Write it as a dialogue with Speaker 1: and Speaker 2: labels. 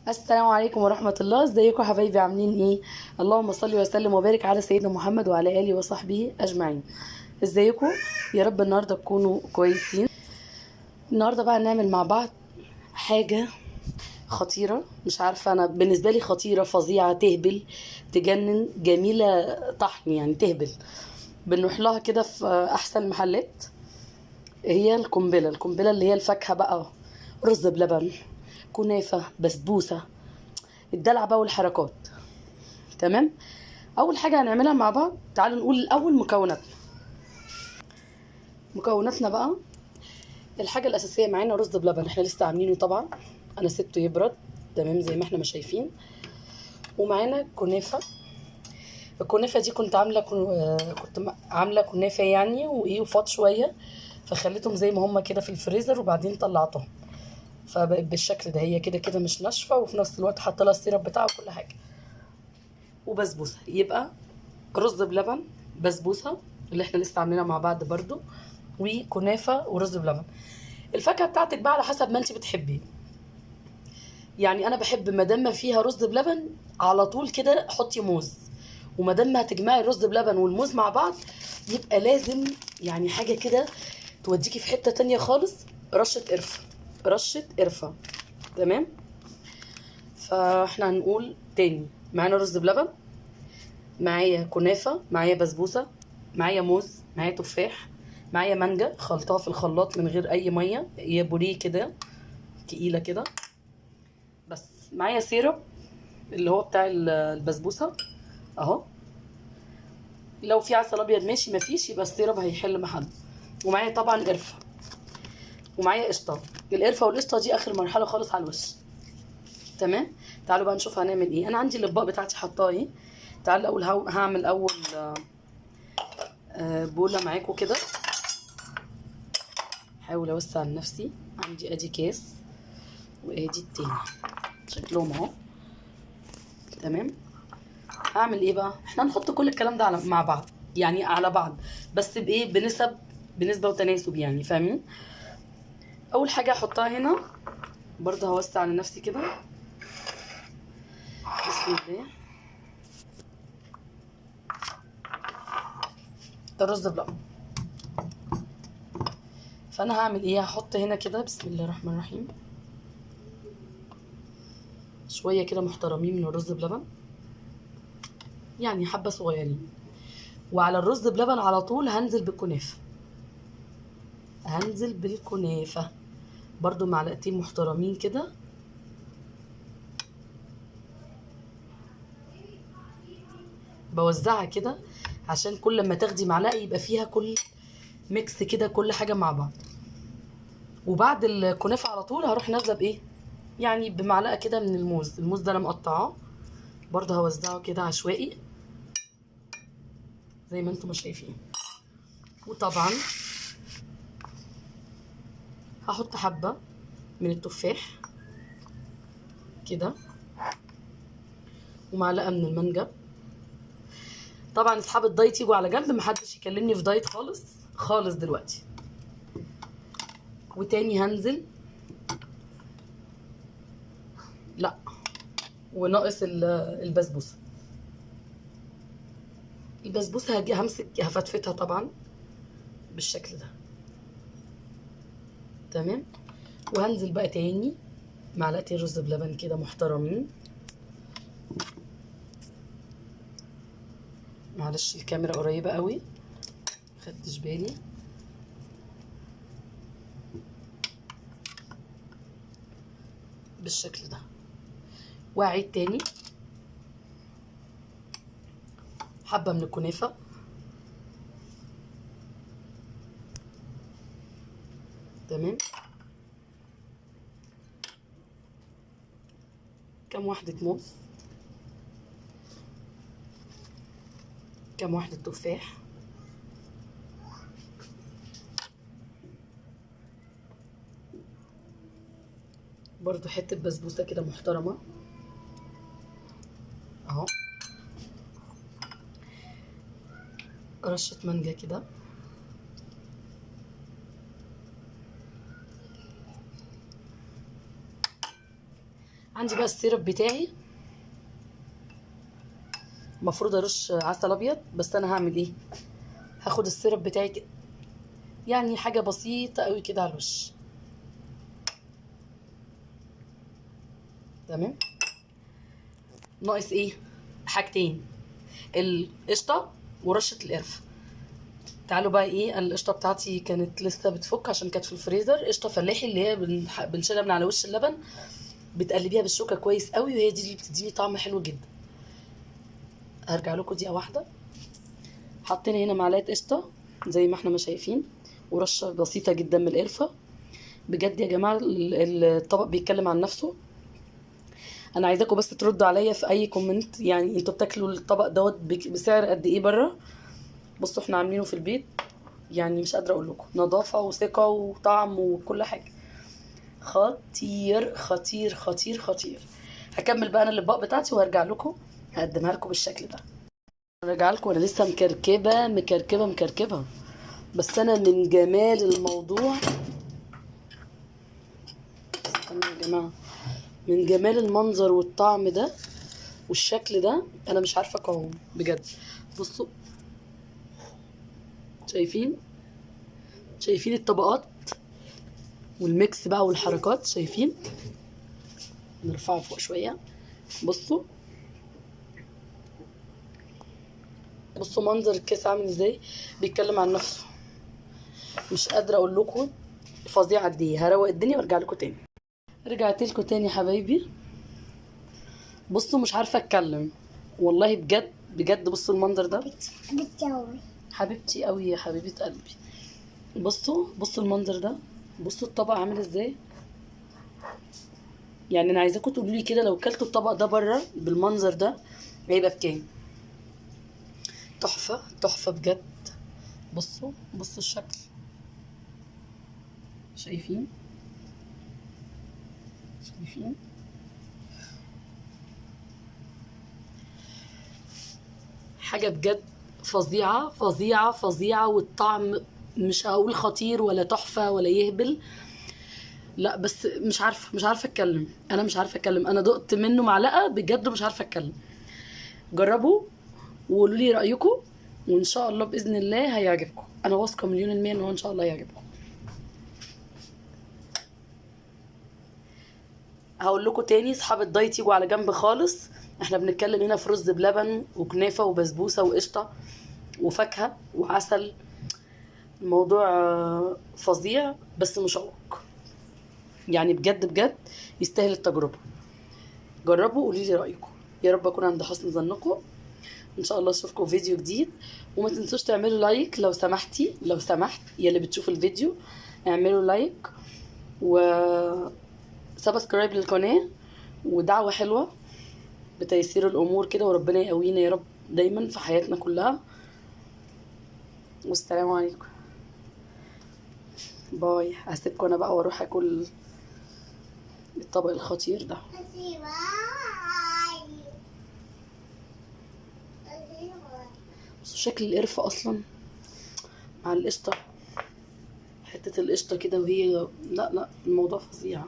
Speaker 1: السلام عليكم ورحمة الله. ازيكم يا حبايبي؟ عاملين ايه؟ اللهم صل وسلم وبارك على سيدنا محمد وعلى اله وصحبه اجمعين. ازيكم؟ يا رب النهارده تكونوا كويسين. النهارده بقى هنعمل مع بعض حاجة خطيرة، مش عارفة، انا بالنسبة لي خطيرة فظيعة تهبل تجنن جميلة طحن، يعني تهبل. بنروح لها كده في احسن المحلات. هي القنبلة اللي هي الفاكهة بقى، رز بلبن، كنافة، بسبوسة، الدلع بقى والحركات. تمام. اول حاجه هنعملها مع بعض، تعالوا نقول الاول مكوناتنا بقى. الحاجه الاساسيه معانا رز بلبن، احنا لسه عاملينه طبعا، انا سبته يبرد تمام زي ما احنا ما شايفين. ومعانا كنافه. الكنافه دي كنت عامله كنافه يعني، وايه، وفاض شويه، فخليتهم زي ما هما كده في الفريزر وبعدين طلعتهم، فبقت بالشكل ده. هي كده كده مش ناشفه، وفي نفس الوقت حاطه لها السيرب بتاعها وكل حاجه. وبسبوسه، يبقى رز بلبن، بسبوسه اللي احنا لسه عاملينها مع بعض برضو، وكنافه ورز بلبن. الفاكهه بتاعتك بقى على حسب ما انت بتحبي. يعني انا بحب ما دام فيها رز بلبن على طول كده حطي موز، وما دام هتجمعي الرز بلبن والموز مع بعض يبقى لازم يعني حاجه كده توديكي في حته تانية خالص، رشه قرفه. رشه قرفه. تمام. فاحنا هنقول تاني، معانا رز بلبن، معايا كنافة، معايا بسبوسة، معايا موز، معايا تفاح، معايا مانجا خلطها في الخلاط من غير اي ميه، هي بوريه كده تقيله كده. بس معايا سيرب اللي هو بتاع البسبوسه اهو. لو في عسل ابيض ماشي، مفيش يبقى السيرب هيحل محله. ومعايا طبعا قرفه، ومعايا قشطه. القرفه والقشطه دي اخر مرحله خالص على الوش. تمام. تعالوا بقى نشوف هنعمل ايه. انا عندي الاطباق بتاعتي حطاها ايه. تعالوا الاول هعمل اول بوله معاكم كده. حاول اوسع لنفسي. عندي ادي كاس وادي التاني، شكلهم اهو. تمام. هعمل ايه بقى؟ احنا هنحط كل الكلام ده مع بعض، يعني على بعض، بس بايه، بنسبه وتناسب، يعني فاهمين. اول حاجه هحطها هنا، برضه هوسع لنفسي كده. بسم الله. ده الرز بلبن. فانا هعمل ايه؟ هحط هنا كده بسم الله الرحمن الرحيم شويه كده محترمين من الرز بلبن، يعني حبه صغيرين. وعلى الرز بلبن على طول هنزل بالكنافه. برضو معلقتين محترمين كده. بوزعها كده عشان كل ما تاخدي معلقه يبقى فيها كل ميكس كده، كل حاجه مع بعض. وبعد الكنافه على طول هروح نازله بايه، يعني بمعلقه كده من الموز ده انا مقطعاه، برضه هوزعه كده عشوائي زي ما انتم شايفين. وطبعا هحط حبه من التفاح كده، ومعلقه من المانجا. طبعا اصحاب الدايت يجوا على جنب، محدش يكلمني في دايت خالص خالص دلوقتي. وتاني هنزل، لا، وناقص البسبوسه هاجي همسك هفتفتها طبعا بالشكل ده. تمام. وهنزل بقى تاني معلقتين رز بلبن كده محترمين. معلش الكاميرا قريبه قوي، مخدتش بالي. بالشكل ده. واعيد تاني حبه من الكنافه. تمام. كام واحده موز، كام واحده تفاح، برضو حته بسبوسه كده محترمه اهو، رشه مانجا كده. عندي بقى السيرب بتاعي، المفروض ارش عسل ابيض، بس انا هعمل ايه، هاخد السيرب بتاعي كده، يعني حاجه بسيطه قوي كده على الوش. تمام. ناقص ايه؟ حاجتين، القشطه ورشه القرفه. تعالوا بقى ايه، القشطه بتاعتي كانت لسه بتفك عشان كانت في الفريزر، قشطه فلاحي اللي هي بنشيلها من على وش اللبن، بتقلبيها بالشوكه كويس قوي، وهي دي اللي بتديني طعم حلو جدا. هرجع لكم دقيقه واحده. حطينا هنا معلقه قشطه زي ما احنا ما شايفين، ورشه بسيطه جدا من القرفه. بجد يا جماعه الطبق بيتكلم عن نفسه. انا عايزاكم بس تردوا عليا في اي كومنت، يعني انتوا بتاكلوا الطبق دوت بسعر قد ايه بره؟ بصوا احنا عاملينه في البيت، يعني مش قادره اقول لكم، نظافه وثقه وطعم وكل حاجه. خطير خطير خطير خطير. هكمل بقى انا الاطباق بتاعتي وهرجع لكم هقدمها لكم بالشكل ده. هرجع لكم وانا لسه مكركبه مكركبه مكركبه، بس انا من جمال الموضوع، استنوا يا جماعه، من جمال المنظر والطعم ده والشكل ده انا مش عارفه اقاوم بجد. بصوا، شايفين الطبقات والميكس بقى والحركات، شايفين؟ نرفعه فوق شويه. بصوا منظر الكيس عامل ازاي، بيتكلم عن نفسه. مش قادره اقول لكم فظيع قد ايه. هروق الدنيا وارجع لكم تاني. رجعت لكم تاني يا حبايبي. بصوا مش عارفه اتكلم والله، بجد بجد. بصوا المنظر ده، حبيبتي قوي يا حبيبه قلبي. بصوا المنظر ده، بصوا الطبق عامل ازاي. يعني انا عايزاكم تقولوا لي كده، لو كلتوا الطبق ده بره بالمنظر ده هيبقى بكام؟ تحفه تحفه بجد. بصوا الشكل، شايفين؟ حاجه بجد فظيعه فظيعه فظيعه. والطعم مش هقول خطير ولا تحفه ولا يهبل، لا بس مش عارفه اتكلم. انا مش عارفه اتكلم، انا دقت منه معلقه بجد مش عارفه اتكلم. جربوا وقولوا لي رايكم، وان شاء الله باذن الله هيعجبكم. انا واثقه مليون المية ان هو ان شاء الله هيعجبكم. هقول لكم تاني، اصحاب الدايت يجوا على جنب خالص. احنا بنتكلم هنا في رز بلبن وكنافه وبسبوسه وقشطه وفاكهه وعسل. الموضوع فظيع بس مشوق، يعني بجد بجد يستاهل التجربه. جربوا وقولوا لي رايكم. يا رب اكون عند حسن ظنكم. ان شاء الله اشوفكم في فيديو جديد. وما تنسوش تعملوا لايك لو سمحتي، لو سمحت يا اللي بتشوف الفيديو، اعملوا لايك و سبسكرايب للقناه، ودعوه حلوه بتيسير الامور كده، وربنا يقوينا يا رب دايما في حياتنا كلها. والسلام عليكم، باي. هسيبكم انا بقى واروح اكل الطبق الخطير ده. بصوا شكل القرفة اصلا مع القشطة، حتة القشطة كده وهي، لا الموضوع فظيع.